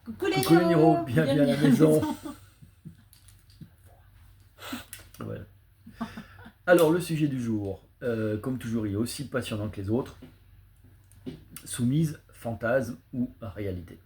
Coucou les Coucou les Niro, Niro, bienvenue à la maison. Voilà. Alors le sujet du jour, comme toujours, il est aussi passionnant que les autres. Soumise, fantasme ou réalité.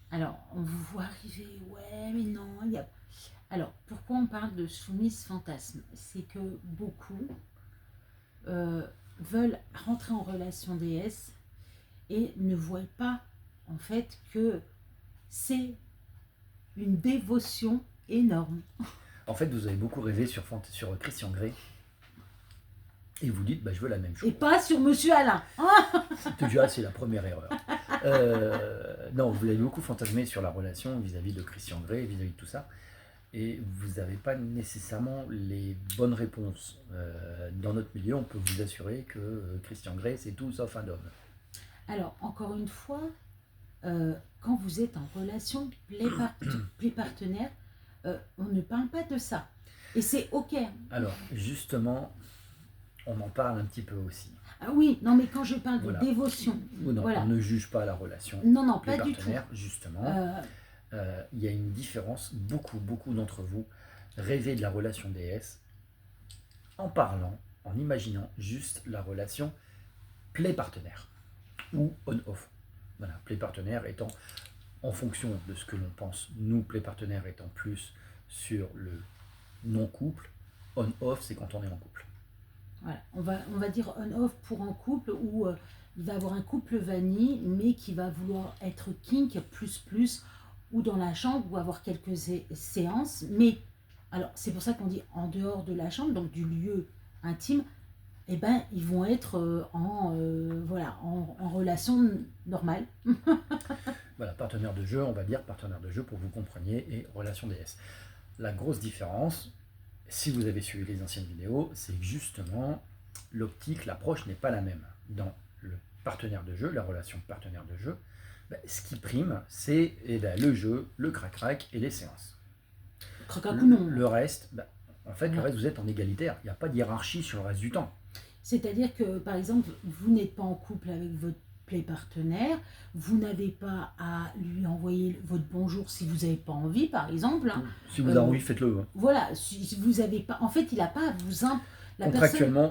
Alors, on vous voit arriver, ouais, mais non, il y a... Alors, pourquoi on parle de soumise fantasme? C'est que beaucoup veulent rentrer en relation déesse et ne voient pas, en fait, que c'est une dévotion énorme. En fait, vous avez beaucoup rêvé sur Christian Grey. Et vous dites, bah, je veux la même chose. Et pas sur Monsieur Alain. Déjà, c'est la première erreur. Non, vous avez beaucoup fantasmé sur la relation vis-à-vis de Christian Grey, vis-à-vis de tout ça. Et vous n'avez pas nécessairement les bonnes réponses. Dans notre milieu, on peut vous assurer que Christian Grey, c'est tout sauf un homme. Alors, encore une fois, quand vous êtes en relation plaie-partenaire, on ne parle pas de ça. Et c'est OK. Alors, justement, on en parle un petit peu aussi. Ah oui, non, mais quand je parle Voilà. de dévotion, Non, voilà. On ne juge pas la relation Non, pas du tout. partenaire, justement. Il y a une différence. Beaucoup d'entre vous rêvez de la relation déesse en parlant, en imaginant juste la relation play-partenaire ou on-off. Voilà, play-partenaire étant en fonction de ce que l'on pense, nous, play-partenaire étant plus sur le non-couple, on-off, c'est quand on est en couple. Voilà, on va dire on-off pour un couple où il va avoir un couple vanille, mais qui va vouloir être kink plus, ou dans la chambre, ou avoir quelques séances. Mais, alors, c'est pour ça qu'on dit en dehors de la chambre, donc du lieu intime, eh ben, ils vont être en relation normale. Voilà, partenaire de jeu, on va dire partenaire de jeu pour que vous compreniez, et relation DS. La grosse différence, si vous avez suivi les anciennes vidéos, c'est que justement, l'optique, l'approche n'est pas la même. Dans le partenaire de jeu, la relation partenaire de jeu, ce qui prime, c'est le jeu, le crac-crac et les séances. Crac-crac ou non. Le reste, en fait, le reste, vous êtes en égalitaire. Il n'y a pas de hiérarchie sur le reste du temps. C'est-à-dire que, par exemple, vous n'êtes pas en couple avec votre play-partenaire, vous n'avez pas à lui envoyer votre bonjour si vous n'avez pas envie, par exemple. Si vous avez envie, faites-le. Hein. Voilà, si vous n'avez pas... En fait, il n'a pas à vous...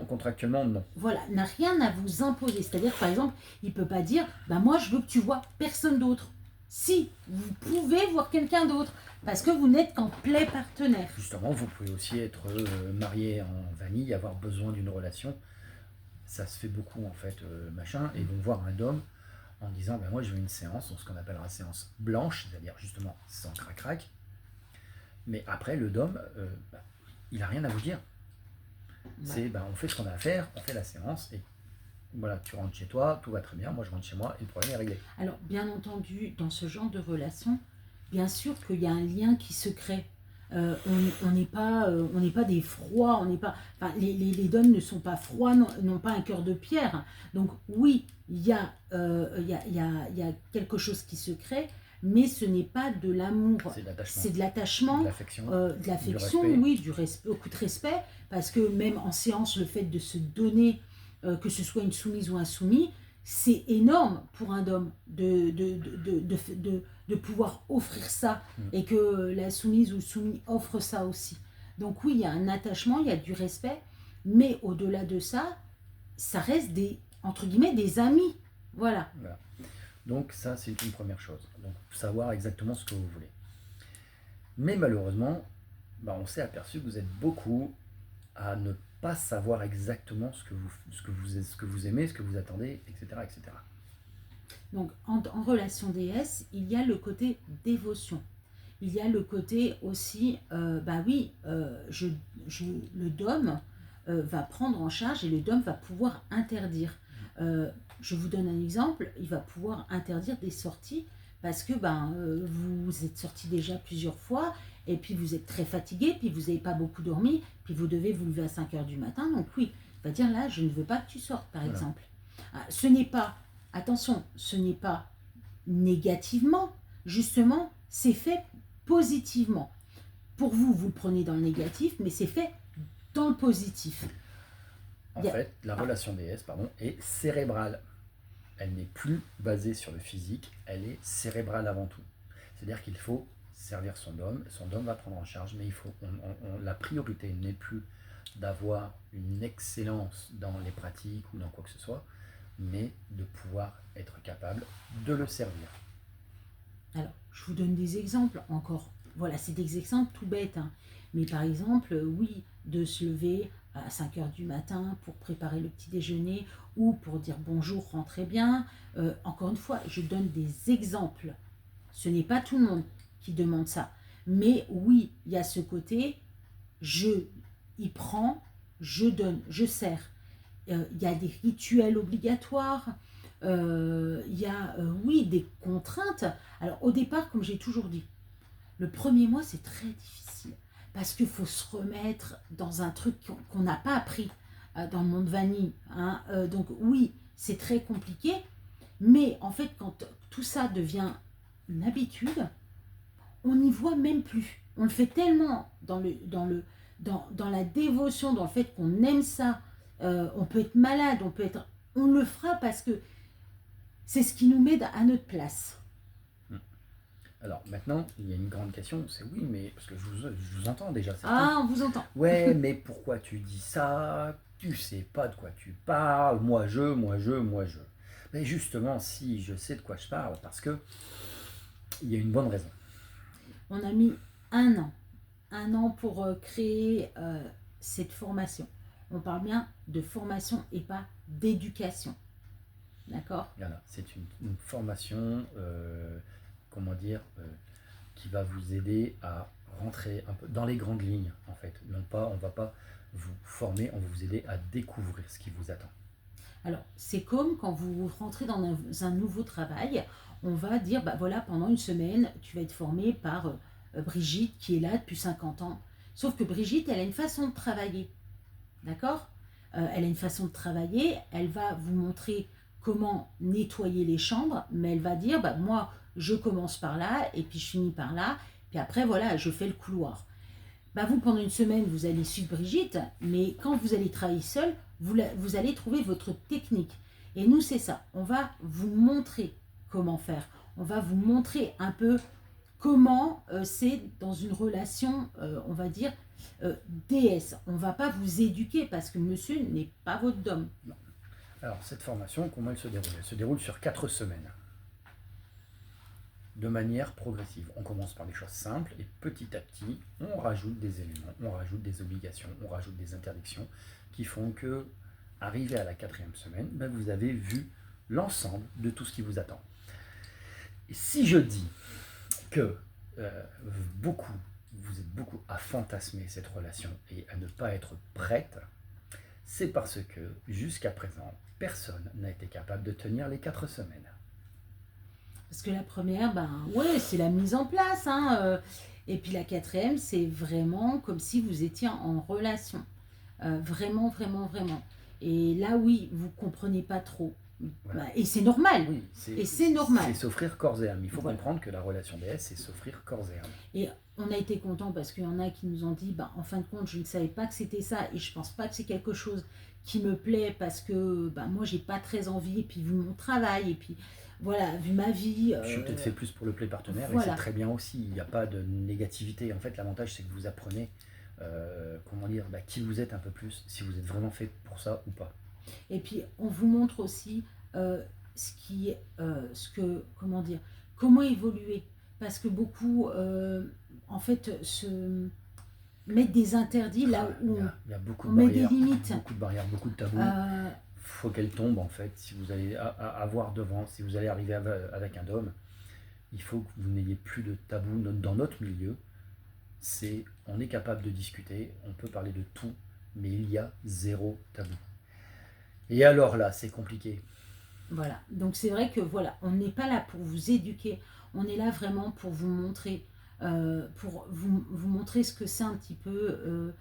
Contractuellement, non. Voilà, n'a rien à vous imposer. C'est-à-dire, par exemple, il ne peut pas dire « moi, je veux que tu vois personne d'autre ». Si, vous pouvez voir quelqu'un d'autre, parce que vous n'êtes qu'en play-partenaire. Justement, vous pouvez aussi être marié en vanille, avoir besoin d'une relation. Ça se fait beaucoup, en fait, et ils vont voir un homme en disant moi, je veux une séance, ce qu'on appellera séance blanche, c'est-à-dire justement sans crac-crac. Mais après, le dom, il n'a rien à vous dire. C'est on fait ce qu'on a à faire, on fait la séance et voilà, tu rentres chez toi, tout va très bien, moi je rentre chez moi et le problème est réglé. Alors, bien entendu, dans ce genre de relation, bien sûr qu'il y a un lien qui se crée. On n'est pas des froids, on n'est pas, enfin, les dômes ne sont pas froids, n'ont pas un cœur de pierre. Donc oui, il y a quelque chose qui se crée, mais ce n'est pas de l'amour, c'est de l'attachement, de l'affection, oui, beaucoup de respect, parce que même en séance, le fait de se donner, que ce soit une soumise ou un soumis, c'est énorme pour un homme de pouvoir offrir ça et que la soumise ou le soumis offre ça aussi. Donc oui, il y a un attachement, il y a du respect, mais au-delà de ça, ça reste entre guillemets, des amis. Voilà. Donc ça, c'est une première chose. Donc savoir exactement ce que vous voulez. Mais malheureusement, on s'est aperçu que vous êtes beaucoup à ne pas savoir exactement ce que vous aimez, ce que vous attendez, etc. etc. Donc en relation déesse, il y a le côté dévotion. Il y a le côté aussi, le dôme va prendre en charge et le dôme va pouvoir interdire. Je vous donne un exemple, il va pouvoir interdire des sorties parce que vous êtes sorti déjà plusieurs fois et puis vous êtes très fatigué, puis vous n'avez pas beaucoup dormi, puis vous devez vous lever à 5h du matin. Donc oui, il va dire là, je ne veux pas que tu sortes, par exemple. Ce n'est pas, attention, ce n'est pas négativement, justement, c'est fait positivement. Pour vous, vous le prenez dans le négatif, mais c'est fait dans le positif. En fait, la relation déesse, est cérébrale. Elle n'est plus basée sur le physique, elle est cérébrale avant tout. C'est-à-dire qu'il faut servir son dom va prendre en charge, mais la priorité n'est plus d'avoir une excellence dans les pratiques ou dans quoi que ce soit, mais de pouvoir être capable de le servir. Alors, je vous donne des exemples encore. Voilà, c'est des exemples tout bêtes, hein. Mais par exemple, oui, de se lever à 5 heures du matin pour préparer le petit déjeuner ou pour dire bonjour, rentrez bien. Encore une fois, je donne des exemples. Ce n'est pas tout le monde qui demande ça. Mais oui, il y a ce côté, je y prends, je donne, je sers. Il y a des rituels obligatoires. Il y a, oui, des contraintes. Alors, au départ, comme j'ai toujours dit, le premier mois, c'est très difficile parce qu'il faut se remettre dans un truc qu'on n'a pas appris dans le monde vanille, hein. Donc, oui, c'est très compliqué. Mais en fait, quand tout ça devient une habitude, on n'y voit même plus. On le fait tellement dans la dévotion, dans le fait qu'on aime ça. On peut être malade, on le fera parce que c'est ce qui nous met à notre place. Alors maintenant, il y a une grande question, c'est oui, mais parce que je vous entends déjà. Ah, on vous entend. Ouais, mais pourquoi tu dis ça? Tu sais pas de quoi tu parles. Moi je. Mais justement, si je sais de quoi je parle, parce que il y a une bonne raison. On a mis un an pour créer cette formation. On parle bien de formation et pas d'éducation. D'accord? Voilà, c'est une formation, comment dire, qui va vous aider à rentrer un peu dans les grandes lignes, en fait. Non pas, on va pas vous former, on va vous aider à découvrir ce qui vous attend. Alors, c'est comme quand vous rentrez dans un nouveau travail, on va dire, bah voilà, pendant une semaine, tu vas être formé par Brigitte qui est là depuis 50 ans. Sauf que Brigitte, elle a une façon de travailler. D'accord? Elle a une façon de travailler, elle va vous montrer comment nettoyer les chambres, mais elle va dire, bah moi, je commence par là, et puis je finis par là, puis après, voilà, je fais le couloir. Bah vous, pendant une semaine, vous allez suivre Brigitte, mais quand vous allez travailler seul, vous allez trouver votre technique. Et nous, c'est ça. On va vous montrer comment faire. On va vous montrer un peu comment c'est dans une relation, on va dire, déesse. On ne va pas vous éduquer parce que monsieur n'est pas votre dom. Non. Alors, cette formation, comment elle se déroule? Elle se déroule sur 4 semaines. De manière progressive. On commence par des choses simples et petit à petit, on rajoute des éléments, on rajoute des obligations, on rajoute des interdictions qui font que, arrivé à la 4e semaine, ben vous avez vu l'ensemble de tout ce qui vous attend. Et si je dis que vous êtes beaucoup à fantasmer cette relation et à ne pas être prête, c'est parce que jusqu'à présent, personne n'a été capable de tenir les 4 semaines. Parce que la première, ben ouais, c'est la mise en place, hein, et puis la 4e, c'est vraiment comme si vous étiez en relation. Vraiment, vraiment, vraiment. Et là, oui, vous ne comprenez pas trop. Voilà. Bah, et c'est normal. Oui, c'est normal. C'est s'offrir corps et âme. Il faut comprendre que la relation déesse, c'est s'offrir corps et âme. Et on a été contents parce qu'il y en a qui nous ont dit, bah, en fin de compte, je ne savais pas que c'était ça et je ne pense pas que c'est quelque chose qui me plaît parce que bah, moi, j'ai pas très envie. Et puis, vu mon travail, et puis voilà, vu ma vie. Je suis peut-être fait plus pour le play partenaire voilà. Et c'est très bien aussi. Il n'y a pas de négativité. En fait, l'avantage, c'est que vous apprenez comment dire, bah, qui vous êtes un peu plus, si vous êtes vraiment fait pour ça ou pas. Et puis, on vous montre aussi comment dire, comment évoluer. Parce que beaucoup, en fait, se mettent des interdits là où il y a beaucoup on de met barrières, des limites. Beaucoup de barrières, beaucoup de tabous. Faut qu'elles tombent, en fait. Si vous allez avoir devant, si vous allez arriver avec un dôme, il faut que vous n'ayez plus de tabous dans notre milieu. On est capable de discuter, on peut parler de tout, mais il y a 0 tabou. Et alors là, c'est compliqué. Voilà, donc c'est vrai que voilà, on n'est pas là pour vous éduquer, on est là vraiment pour vous montrer, vous montrer ce que c'est un petit peu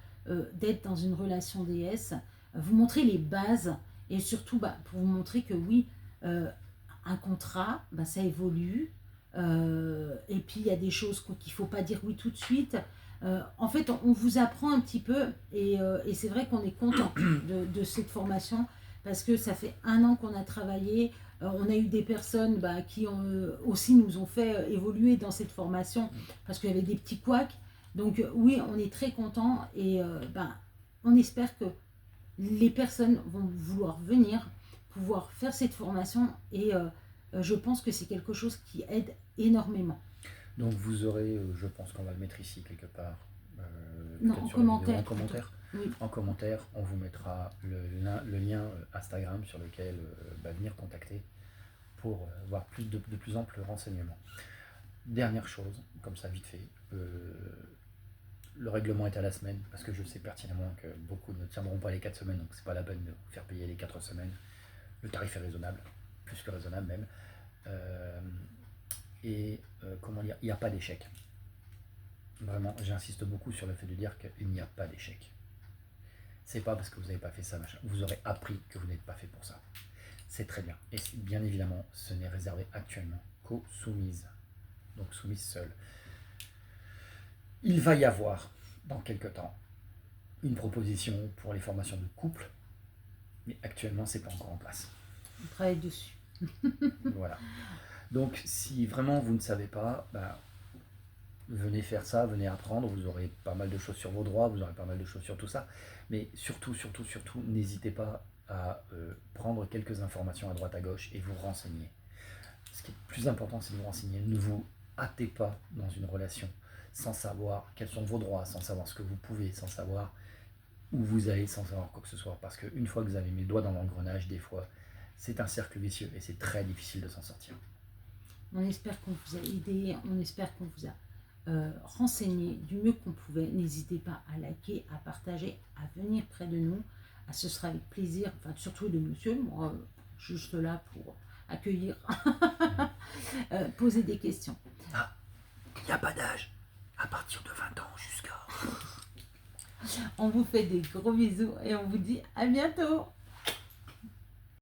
d'être dans une relation déesse, vous montrer les bases et surtout pour vous montrer que oui, un contrat, ça évolue. Et puis il y a des choses qu'il ne faut pas dire oui tout de suite. En fait, on vous apprend un petit peu et c'est vrai qu'on est content de cette formation parce que ça fait 1 an qu'on a travaillé. On a eu des personnes qui aussi nous ont fait évoluer dans cette formation parce qu'il y avait des petits couacs. Donc oui, on est très content et on espère que les personnes vont vouloir venir, pouvoir faire cette formation et je pense que c'est quelque chose qui aide énormément. Donc vous aurez, je pense qu'on va le mettre ici quelque part, Non, peut-être en sur la vidéo, commentaire. en commentaire. Oui. En commentaire, on vous mettra le lien Instagram sur lequel venir contacter pour voir de plus amples renseignements. Dernière chose, comme ça vite fait, le règlement est à la semaine, parce que je sais pertinemment que beaucoup ne tiendront pas les 4 semaines, donc c'est pas la peine de vous faire payer les 4 semaines. Le tarif est raisonnable, plus que raisonnable même. Comment dire, il n'y a pas d'échec. Vraiment, j'insiste beaucoup sur le fait de dire qu'il n'y a pas d'échec. C'est pas parce que vous n'avez pas fait ça, machin. Vous aurez appris que vous n'êtes pas fait pour ça. C'est très bien. Et bien évidemment, ce n'est réservé actuellement qu'aux soumises. Donc soumises seules. Il va y avoir, dans quelques temps, une proposition pour les formations de couple. Mais actuellement, c'est pas encore en place. On travaille dessus. Voilà. Donc, si vraiment vous ne savez pas, venez faire ça, venez apprendre. Vous aurez pas mal de choses sur vos droits, vous aurez pas mal de choses sur tout ça. Mais surtout, n'hésitez pas à prendre quelques informations à droite à gauche et vous renseigner. Ce qui est le plus important, c'est de vous renseigner. Ne vous hâtez pas dans une relation sans savoir quels sont vos droits, sans savoir ce que vous pouvez, sans savoir où vous allez, sans savoir quoi que ce soit. Parce qu'une fois que vous avez mis le doigt dans l'engrenage, des fois, c'est un cercle vicieux et c'est très difficile de s'en sortir. On espère qu'on vous a aidé, on espère qu'on vous a renseigné du mieux qu'on pouvait. N'hésitez pas à liker, à partager, à venir près de nous. Ce sera avec plaisir, enfin surtout de monsieur, moi juste là pour accueillir, poser des questions. Ah, il n'y a pas d'âge, à partir de 20 ans jusqu'à... On vous fait des gros bisous et on vous dit à bientôt.